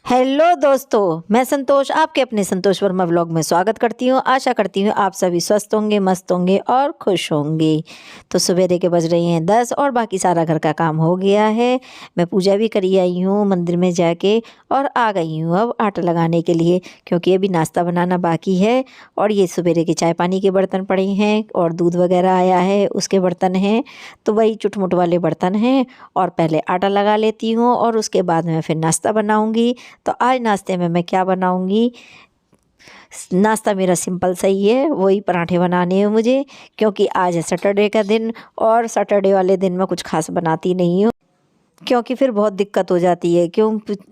Hello दोस्तों, मैं संतोष आपके अपने संतोष वर्मा व्लॉग में स्वागत करती हूँ। आशा करती हूँ आप सभी स्वस्थ होंगे, मस्त होंगे और खुश होंगे। तो सवेरे के बज रही हैं 10 और बाकी सारा घर का काम हो गया है। मैं पूजा भी करी आई हूँ मंदिर में जाके और आ गई हूँ अब आटा लगाने के लिए, क्योंकि अभी नाश्ता बनाना बाकी है। और ये सवेरे के चाय पानी के बर्तन पड़े हैं और दूध वगैरह आया है उसके बर्तन हैं, तो वही चुटमुट वाले बर्तन हैं। और पहले आटा लगा लेती हूँ और उसके बाद मैं फिर नाश्ता बनाऊँगी। तो आज नाश्ते में मैं क्या बनाऊंगी? नाश्ता मेरा सिंपल सही है, वही पराठे बनाने हैं मुझे, क्योंकि आज है सैटरडे का दिन और सैटरडे वाले दिन मैं कुछ खास बनाती नहीं हूँ, क्योंकि फिर बहुत दिक्कत हो जाती है।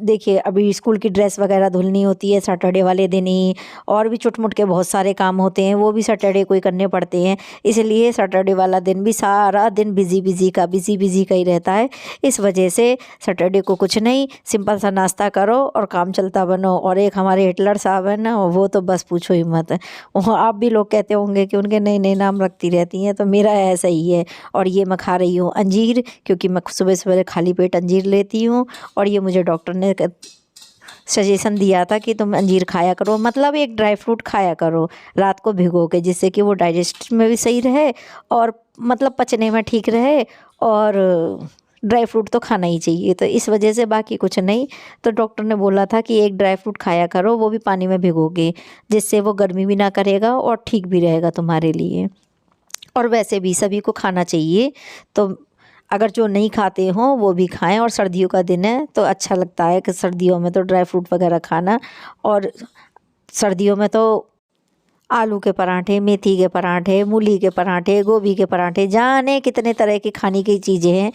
देखिए अभी स्कूल की ड्रेस वगैरह धुलनी होती है सैटरडे वाले दिन ही, और भी चुटमुट के बहुत सारे काम होते हैं वो भी सैटरडे को ही करने पड़ते हैं। इसलिए सैटरडे वाला दिन भी सारा दिन बिज़ी बिज़ी का ही रहता है। इस वजह से सैटरडे को कुछ नहीं, सिंपल सा नाश्ता करो और काम चलता बनो। और एक हमारे हिटलर साहब हैं ना, वो तो बस पूछो ही मत। वो आप भी लोग कहते होंगे कि उनके नए नए नाम रखती रहती हैं, तो मेरा ऐसा ही है। और ये मैं खा रही हूँ अंजीर, क्योंकि मैं सुबह सवेरे खाली पेट अंजीर लेती हूँ। और ये मुझे डॉक्टर ने सजेशन दिया था कि तुम अंजीर खाया करो, मतलब एक ड्राई फ्रूट खाया करो रात को भिगो के, जिससे कि वो डाइजेस्ट में भी सही रहे और मतलब पचने में ठीक रहे। और ड्राई फ्रूट तो खाना ही चाहिए, तो इस वजह से, बाकी कुछ नहीं। तो डॉक्टर ने बोला था कि एक ड्राई फ्रूट खाया करो, वो भी पानी में भिगो के, जिससे वो गर्मी भी ना करेगा और ठीक भी रहेगा तुम्हारे लिए। और वैसे भी सभी को खाना चाहिए, तो अगर जो नहीं खाते हों वो भी खाएं। और सर्दियों का दिन है तो अच्छा लगता है कि सर्दियों में तो ड्राई फ्रूट वगैरह खाना। और सर्दियों में तो आलू के पराठे, मेथी के पराठे, मूली के पराठे, गोभी के पराठे, जाने कितने तरह की खाने की चीज़ें हैं।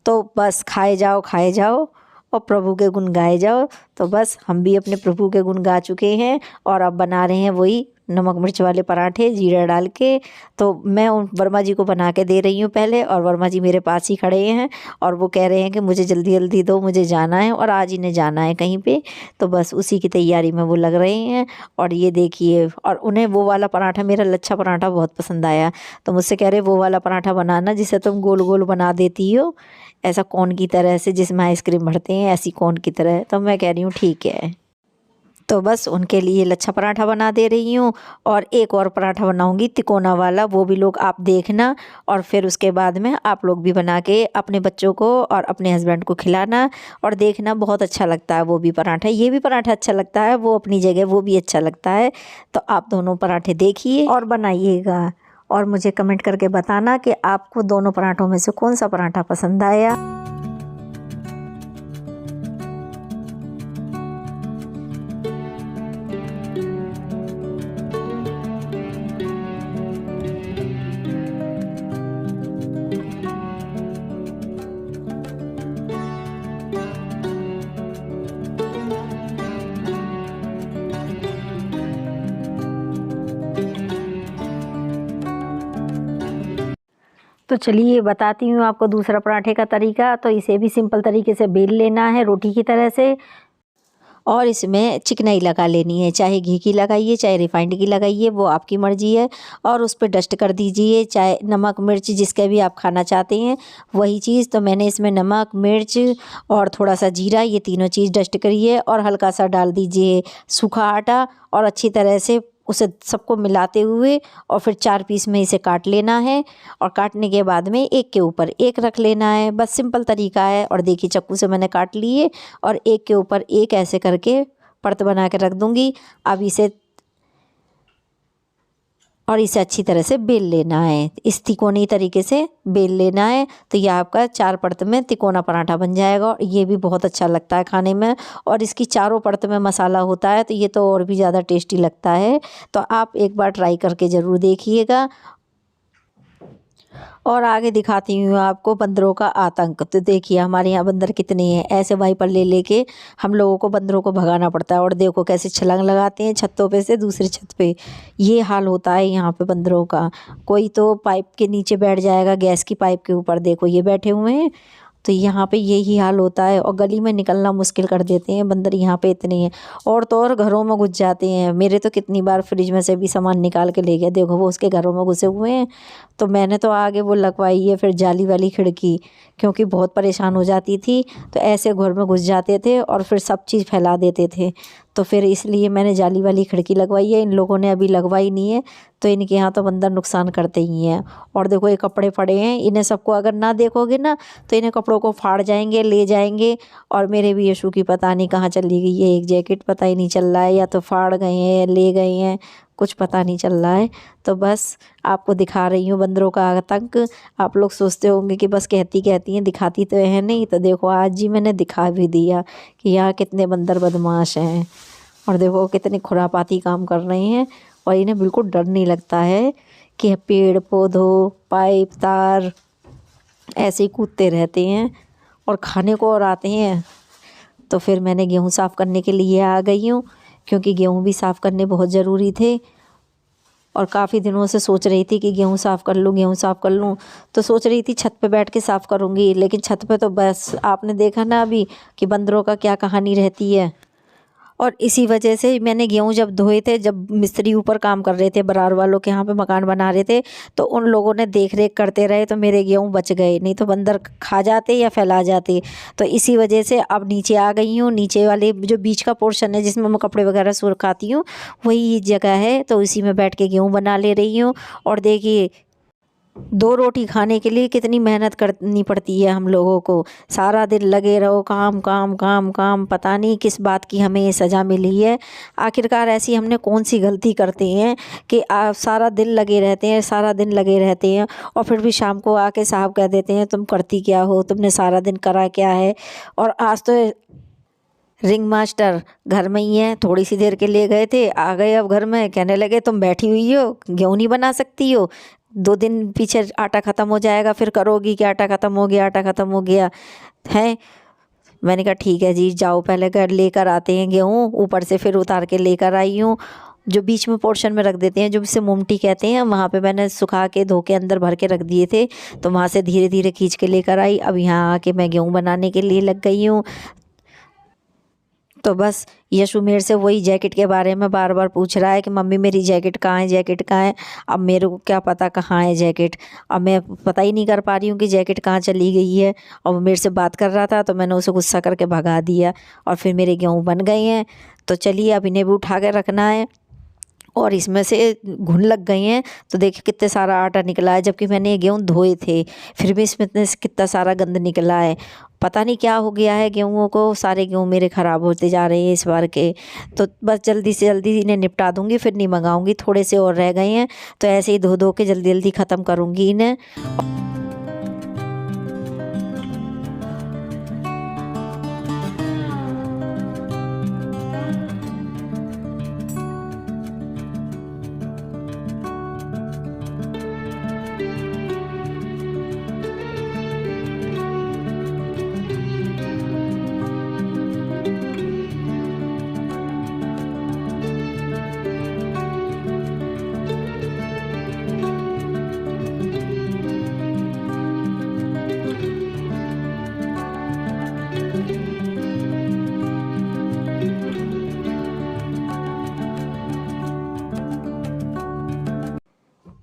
तो बस खाए जाओ और प्रभु के गुण गाए जाओ। तो बस हम भी अपने प्रभु के गुण गा चुके हैं और अब बना रहे हैं वही नमक मिर्च वाले पराठे जीरा डाल के। तो मैं उन वर्मा जी को बना के दे रही हूँ पहले, और वर्मा जी मेरे पास ही खड़े हैं और वो कह रहे हैं कि मुझे जल्दी जल्दी दो, मुझे जाना है और आज इन्हें जाना है कहीं पे। तो बस उसी की तैयारी में वो लग रहे हैं। और ये देखिए, और उन्हें वो वाला पराठा, मेरा लच्छा पराठा बहुत पसंद आया, तो मुझसे कह रहे वो वाला पराठा बनाना जिसे तुम गोल गोल बना देती हो, ऐसा कोन की तरह से, जिसमें आइसक्रीम भरते हैं ऐसी कोन की तरह। तो मैं कह रही हूँ ठीक है। तो बस उनके लिए लच्छा पराठा बना दे रही हूँ। और एक और पराठा बनाऊंगी तिकोना वाला, वो भी लोग आप देखना। और फिर उसके बाद में आप लोग भी बना के अपने बच्चों को और अपने हस्बैंड को खिलाना और देखना, बहुत अच्छा लगता है वो भी पराठा। ये भी पराठा अच्छा लगता है, वो अपनी जगह वो भी अच्छा लगता है। तो आप दोनों पराठे देखिए और बनाइएगा, और मुझे कमेंट करके बताना कि आपको दोनों पराठों में से कौन सा पराठा पसंद आया। तो चलिए बताती हूँ आपको दूसरा पराठे का तरीका। तो इसे भी सिंपल तरीके से बेल लेना है रोटी की तरह से, और इसमें चिकनाई लगा लेनी है, चाहे घी की लगाइए चाहे रिफाइंड की लगाइए, वो आपकी मर्ज़ी है। और उस पर डस्ट कर दीजिए, चाहे नमक मिर्च जिसका भी आप खाना चाहते हैं वही चीज़। तो मैंने इसमें नमक मिर्च और थोड़ा सा जीरा, ये तीनों चीज़ डस्ट करिए और हल्का सा डाल दीजिए सूखा आटा, और अच्छी तरह से उसे सबको मिलाते हुए और फिर 4 पीस में इसे काट लेना है। और काटने के बाद में एक के ऊपर एक रख लेना है, बस सिंपल तरीका है। और देखिए चाकू से मैंने काट लिए और एक के ऊपर एक ऐसे करके परत बना के रख दूंगी। अब इसे अच्छी तरह से बेल लेना है, इस तिकोनी तरीके से बेल लेना है। तो यह आपका 4 परत में तिकोना पराठा बन जाएगा और ये भी बहुत अच्छा लगता है खाने में। और इसकी चारों परत में मसाला होता है तो ये तो और भी ज़्यादा टेस्टी लगता है। तो आप एक बार ट्राई करके ज़रूर देखिएगा। और आगे दिखाती हूँ आपको बंदरों का आतंक। तो देखिए हमारे यहाँ बंदर कितने हैं, ऐसे वाइपर ले लेके हम लोगों को बंदरों को भगाना पड़ता है। और देखो कैसे छलांग लगाते हैं छतों पे से दूसरी छत पे। ये हाल होता है यहाँ पे बंदरों का। कोई तो पाइप के नीचे बैठ जाएगा, गैस की पाइप के ऊपर, देखो ये बैठे हुए हैं। तो यहाँ पे यही हाल होता है और गली में निकलना मुश्किल कर देते हैं बंदर। यहाँ पे इतने हैं और तो और घरों में घुस जाते हैं। मेरे तो कितनी बार फ्रिज में से भी सामान निकाल के ले गए, देखो वो उसके घरों में घुसे हुए हैं। तो मैंने तो आगे वो लगवाई है फिर जाली वाली खिड़की, क्योंकि बहुत परेशान हो जाती थी। तो ऐसे घर में घुस जाते थे और फिर सब चीज़ फैला देते थे। तो फिर इसलिए मैंने जाली वाली खिड़की लगवाई है। इन लोगों ने अभी लगवाई नहीं है, तो इनके यहाँ तो बंदर नुकसान करते ही हैं। और देखो ये कपड़े पड़े हैं, इन्हें सबको अगर ना देखोगे ना तो इन्हें कपड़ों को फाड़ जाएंगे, ले जाएंगे। और मेरे भी यशु की पता नहीं कहाँ चली गई है एक जैकेट, पता ही नहीं चल रहा है, या तो फाड़ गए हैं ले गए हैं, कुछ पता नहीं चल रहा है। तो बस आपको दिखा रही हूँ बंदरों का आतंक। आप लोग सोचते होंगे कि बस कहती कहती हैं, दिखाती तो है नहीं। तो देखो आज ही मैंने दिखा भी दिया कि यहाँ कितने बंदर बदमाश हैं। और देखो कितने खुरापाती काम कर रहे हैं और इन्हें बिल्कुल डर नहीं लगता है कि पेड़ पौधों पाइप तार ऐसे ही कूदते रहते हैं और खाने को और आते हैं। तो फिर मैंने गेहूँ साफ़ करने के लिए आ गई हूँ, क्योंकि गेहूँ भी साफ़ करने बहुत ज़रूरी थे। और काफ़ी दिनों से सोच रही थी कि गेहूँ साफ़ कर लूँ, गेहूँ साफ़ कर लूँ। तो सोच रही थी छत पे बैठ के साफ़ करूँगी, लेकिन छत पे तो बस आपने देखा ना अभी कि बंदरों का क्या कहानी रहती है। और इसी वजह से मैंने गेहूँ जब धोए थे, जब मिस्त्री ऊपर काम कर रहे थे बरार वालों के यहाँ पे मकान बना रहे थे, तो उन लोगों ने देख रेख करते रहे, तो मेरे गेहूँ बच गए, नहीं तो बंदर खा जाते या फैला जाते। तो इसी वजह से अब नीचे आ गई हूँ। नीचे वाले जो बीच का पोर्शन है जिसमें मैं कपड़े वगैरह सुखाती हूँ, वही जगह है, तो इसी में बैठ के गेहूँ बना ले रही हूँ। और देखिए 2 रोटी खाने के लिए कितनी मेहनत करनी पड़ती है हम लोगों को। सारा दिन लगे रहो, काम काम काम काम, पता नहीं किस बात की हमें ये सज़ा मिली है। आखिरकार ऐसी हमने कौन सी गलती करते हैं कि सारा दिन लगे रहते हैं, सारा दिन लगे रहते हैं, और फिर भी शाम को आके साहब कह देते हैं तुम करती क्या हो, तुमने सारा दिन करा क्या है। और आज तो रिंग मास्टर घर में ही है, थोड़ी सी देर के लिए गए थे, आ गए अब घर में, कहने लगे तुम बैठी हुई हो, गेहूँ नहीं बना सकती हो, 2 दिन पीछे आटा ख़त्म हो जाएगा, फिर करोगी कि आटा ख़त्म हो गया, आटा ख़त्म हो गया है। मैंने कहा ठीक है जी, जाओ पहले घर लेकर आते हैं गेहूँ, ऊपर से फिर उतार के लेकर आई हूँ। जो बीच में पोर्शन में रख देते हैं, जो इसे मोमटी कहते हैं, वहाँ पे मैंने सुखा के धो के अंदर भर के रख दिए थे। तो वहाँ से धीरे धीरे खींच के लेकर आई। अब यहाँ आके मैं गेहूँ बनाने के लिए लग गई हूँ। तो बस यशु मेरे से वही जैकेट के बारे में बार बार पूछ रहा है कि मम्मी मेरी जैकेट कहाँ है, जैकेट कहाँ है। अब मेरे को क्या पता कहाँ है जैकेट, अब मैं पता ही नहीं कर पा रही हूँ कि जैकेट कहाँ चली गई है। और वो मेरे से बात कर रहा था तो मैंने उसे गुस्सा करके भगा दिया। और फिर मेरे गेहूँ बन गए हैं, तो चलिए अब इन्हें भी उठा के रखना है। और इसमें से घुन लग गई हैं, तो देखिए कितने सारा आटा निकला है, जबकि मैंने ये गेहूँ धोए थे, फिर भी इसमें इतने कितना सारा गंद निकला है। पता नहीं क्या हो गया है गेहूँ को, सारे गेहूँ मेरे ख़राब होते जा रहे हैं इस बार के। तो बस जल्दी से जल्दी इन्हें निपटा दूँगी, फिर नहीं मंगाऊँगी। थोड़े से और रह गए हैं, तो ऐसे ही धो धो के जल्दी जल्दी ख़त्म करूँगी इन्हें।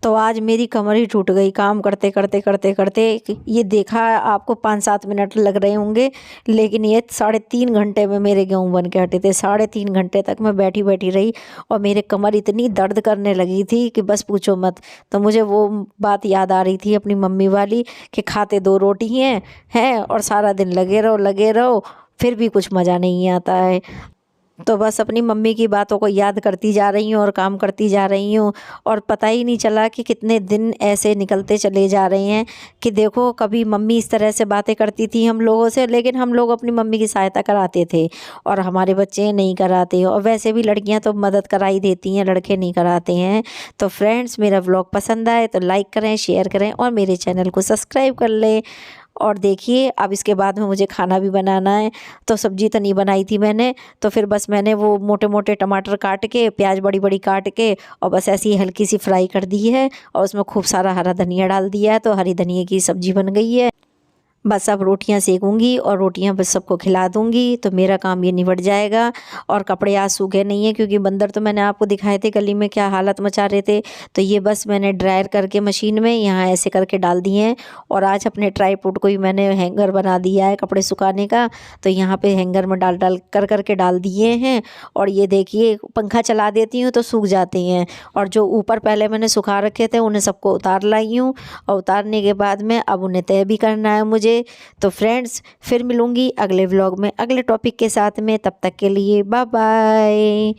तो आज मेरी कमर ही टूट गई काम करते करते करते करते। ये देखा आपको 5-7 मिनट लग रहे होंगे, लेकिन ये 3.5 घंटे में मेरे गेहूँ बन के हटे थे। 3.5 घंटे तक मैं बैठी बैठी रही और मेरे कमर इतनी दर्द करने लगी थी कि बस पूछो मत। तो मुझे वो बात याद आ रही थी अपनी मम्मी वाली कि खाते 2 रोटी हैं और सारा दिन लगे रहो, फिर भी कुछ मज़ा नहीं आता है। तो बस अपनी मम्मी की बातों को याद करती जा रही हूँ और काम करती जा रही हूँ। और पता ही नहीं चला कि कितने दिन ऐसे निकलते चले जा रहे हैं कि देखो कभी मम्मी इस तरह से बातें करती थी हम लोगों से, लेकिन हम लोग अपनी मम्मी की सहायता कराते थे और हमारे बच्चे नहीं कराते। और वैसे भी लड़कियां तो मदद कराई देती हैं, लड़के नहीं कराते हैं। तो फ्रेंड्स, मेरा व्लॉग पसंद आए तो लाइक करें, शेयर करें और मेरे चैनल को सब्सक्राइब कर लें। और देखिए अब इसके बाद में मुझे खाना भी बनाना है। तो सब्जी तो नहीं बनाई थी मैंने, तो फिर बस मैंने वो मोटे मोटे टमाटर काट के, प्याज बड़ी बड़ी काट के और बस ऐसी ही हल्की सी फ्राई कर दी है और उसमें खूब सारा हरा धनिया डाल दिया है, तो हरी धनिया की सब्जी बन गई है। बस अब रोटियां सेकूंगी और रोटियां बस सबको खिला दूंगी, तो मेरा काम ये निबट जाएगा। और कपड़े आज सूखे नहीं है क्योंकि बंदर तो मैंने आपको दिखाए थे गली में क्या हालत मचा रहे थे। तो ये बस मैंने ड्रायर करके मशीन में यहाँ ऐसे करके डाल दिए हैं। और आज अपने ट्राईपोड को ही मैंने हैंगर बना दिया है कपड़े सुखाने का, तो यहाँ पे हैंगर में डाल डाल कर करके डाल दिए हैं। और ये देखिए पंखा चला देती हूँ तो सूख जाते हैं। और जो ऊपर पहले मैंने सुखा रखे थे उन्हें सबको उतार लाई हूँ, और उतारने के बाद में अब उन्हें तय भी करना है मुझे। तो फ्रेंड्स फिर मिलूंगी अगले व्लॉग में अगले टॉपिक के साथ में, तब तक के लिए बाय बाय।